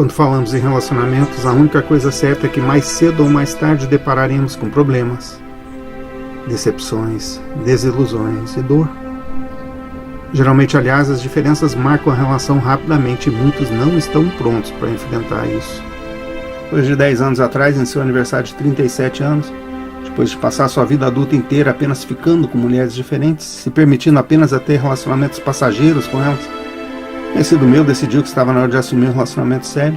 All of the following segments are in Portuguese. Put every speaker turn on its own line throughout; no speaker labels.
Quando falamos em relacionamentos, a única coisa certa é que mais cedo ou mais tarde depararemos com problemas, decepções, desilusões e dor. Geralmente, aliás, as diferenças marcam a relação rapidamente e muitos não estão prontos para enfrentar isso. Depois de 10 anos atrás, em seu aniversário de 37 anos, depois de passar sua vida adulta inteira apenas ficando com mulheres diferentes, se permitindo apenas a ter relacionamentos passageiros com elas, conhecido meu decidiu que estava na hora de assumir um relacionamento sério.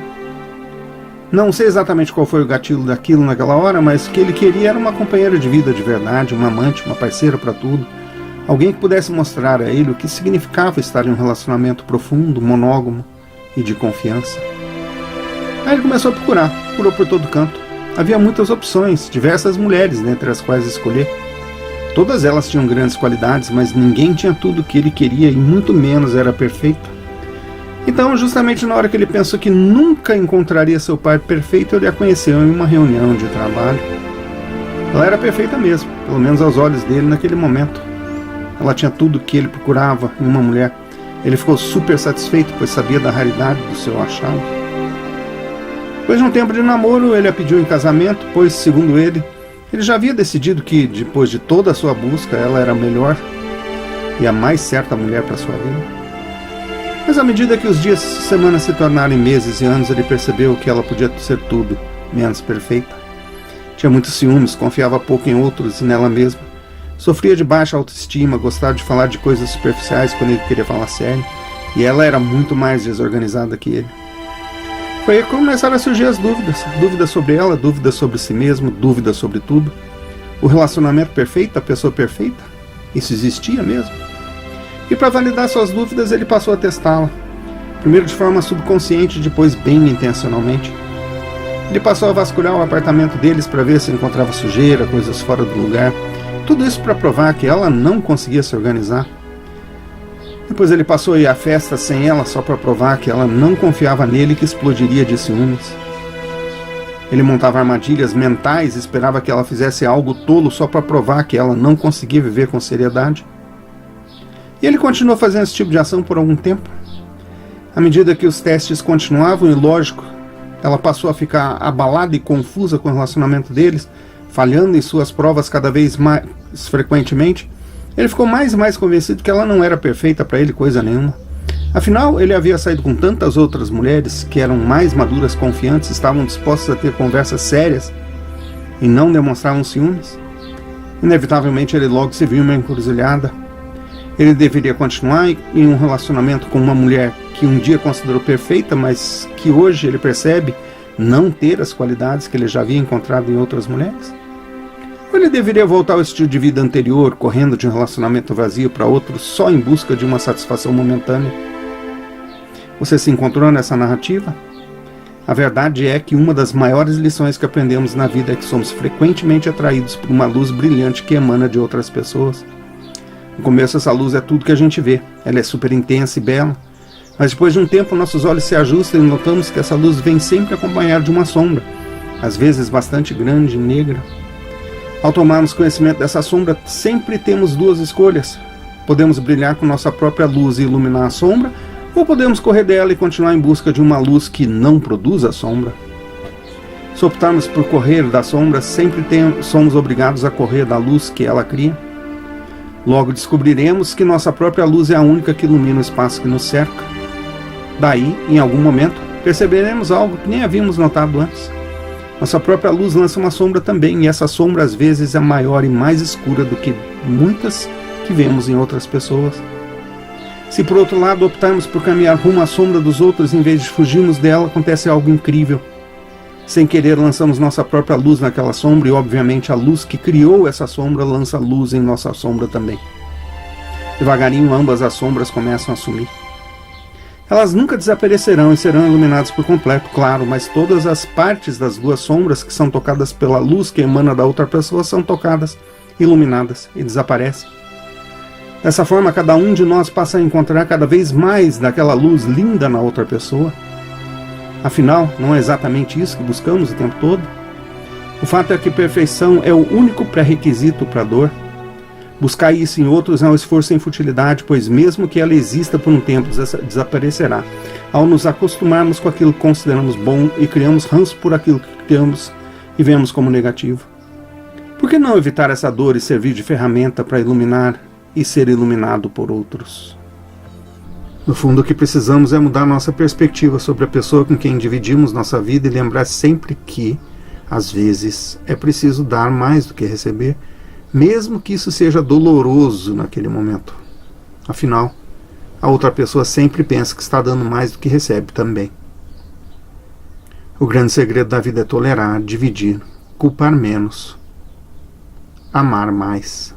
Não sei exatamente qual foi o gatilho daquilo naquela hora, mas o que ele queria era uma companheira de vida de verdade, uma amante, uma parceira para tudo. Alguém que pudesse mostrar a ele o que significava estar em um relacionamento profundo, monógamo e de confiança. Aí ele começou a procurou por todo canto. Havia muitas opções, diversas mulheres dentre as quais escolher. Todas elas tinham grandes qualidades, mas ninguém tinha tudo o que ele queria e muito menos era perfeita. Então, justamente na hora que ele pensou que nunca encontraria seu par perfeito, ele a conheceu em uma reunião de trabalho. Ela era perfeita mesmo, pelo menos aos olhos dele naquele momento. Ela tinha tudo o que ele procurava em uma mulher. Ele ficou super satisfeito, pois sabia da raridade do seu achado. Depois de um tempo de namoro, ele a pediu em casamento, pois, segundo ele já havia decidido que, depois de toda a sua busca, ela era a melhor e a mais certa mulher para sua vida. Mas à medida que os dias e semanas se tornaram meses e anos, ele percebeu que ela podia ser tudo, menos perfeita. Tinha muitos ciúmes, confiava pouco em outros e nela mesma. Sofria de baixa autoestima, gostava de falar de coisas superficiais quando ele queria falar sério, e ela era muito mais desorganizada que ele. Foi aí que começaram a surgir as dúvidas. Dúvidas sobre ela, dúvidas sobre si mesmo, dúvidas sobre tudo. O relacionamento perfeito, a pessoa perfeita? Isso existia mesmo? E para validar suas dúvidas, ele passou a testá-la. Primeiro de forma subconsciente, depois bem intencionalmente. Ele passou a vasculhar o apartamento deles para ver se encontrava sujeira, coisas fora do lugar. Tudo isso para provar que ela não conseguia se organizar. Depois ele passou a ir à festa sem ela só para provar que ela não confiava nele e que explodiria de ciúmes. Ele montava armadilhas mentais e esperava que ela fizesse algo tolo só para provar que ela não conseguia viver com seriedade. E ele continuou fazendo esse tipo de ação por algum tempo. À medida que os testes continuavam, e lógico, ela passou a ficar abalada e confusa com o relacionamento deles, falhando em suas provas cada vez mais frequentemente, ele ficou mais e mais convencido que ela não era perfeita para ele coisa nenhuma. Afinal, ele havia saído com tantas outras mulheres que eram mais maduras, confiantes, estavam dispostas a ter conversas sérias e não demonstravam ciúmes. Inevitavelmente, ele logo se viu em uma encruzilhada. Ele deveria continuar em um relacionamento com uma mulher que um dia considerou perfeita, mas que hoje ele percebe não ter as qualidades que ele já havia encontrado em outras mulheres? Ou ele deveria voltar ao estilo de vida anterior, correndo de um relacionamento vazio para outro só em busca de uma satisfação momentânea? Você se encontrou nessa narrativa? A verdade é que uma das maiores lições que aprendemos na vida é que somos frequentemente atraídos por uma luz brilhante que emana de outras pessoas. No começo, essa luz é tudo que a gente vê. Ela é super intensa e bela. Mas depois de um tempo, nossos olhos se ajustam e notamos que essa luz vem sempre acompanhada de uma sombra, às vezes bastante grande e negra. Ao tomarmos conhecimento dessa sombra, sempre temos duas escolhas. Podemos brilhar com nossa própria luz e iluminar a sombra, ou podemos correr dela e continuar em busca de uma luz que não produz a sombra. Se optarmos por correr da sombra, sempre somos obrigados a correr da luz que ela cria. Logo descobriremos que nossa própria luz é a única que ilumina o espaço que nos cerca. Daí, em algum momento, perceberemos algo que nem havíamos notado antes. Nossa própria luz lança uma sombra também, e essa sombra às vezes é maior e mais escura do que muitas que vemos em outras pessoas. Se por outro lado optarmos por caminhar rumo à sombra dos outros em vez de fugirmos dela, acontece algo incrível. Sem querer lançamos nossa própria luz naquela sombra e obviamente a luz que criou essa sombra lança luz em nossa sombra também. Devagarinho ambas as sombras começam a sumir. Elas nunca desaparecerão e serão iluminadas por completo, claro, mas todas as partes das duas sombras que são tocadas pela luz que emana da outra pessoa são tocadas, iluminadas e desaparecem. Dessa forma, cada um de nós passa a encontrar cada vez mais daquela luz linda na outra pessoa. Afinal, não é exatamente isso que buscamos o tempo todo? O fato é que perfeição é o único pré-requisito para a dor. Buscar isso em outros é um esforço sem futilidade, pois mesmo que ela exista por um tempo, desaparecerá. Ao nos acostumarmos com aquilo que consideramos bom e criamos ranço por aquilo que criamos e vemos como negativo. Por que não evitar essa dor e servir de ferramenta para iluminar e ser iluminado por outros? No fundo, o que precisamos é mudar nossa perspectiva sobre a pessoa com quem dividimos nossa vida e lembrar sempre que, às vezes, é preciso dar mais do que receber, mesmo que isso seja doloroso naquele momento. Afinal, a outra pessoa sempre pensa que está dando mais do que recebe também. O grande segredo da vida é tolerar, dividir, culpar menos, amar mais.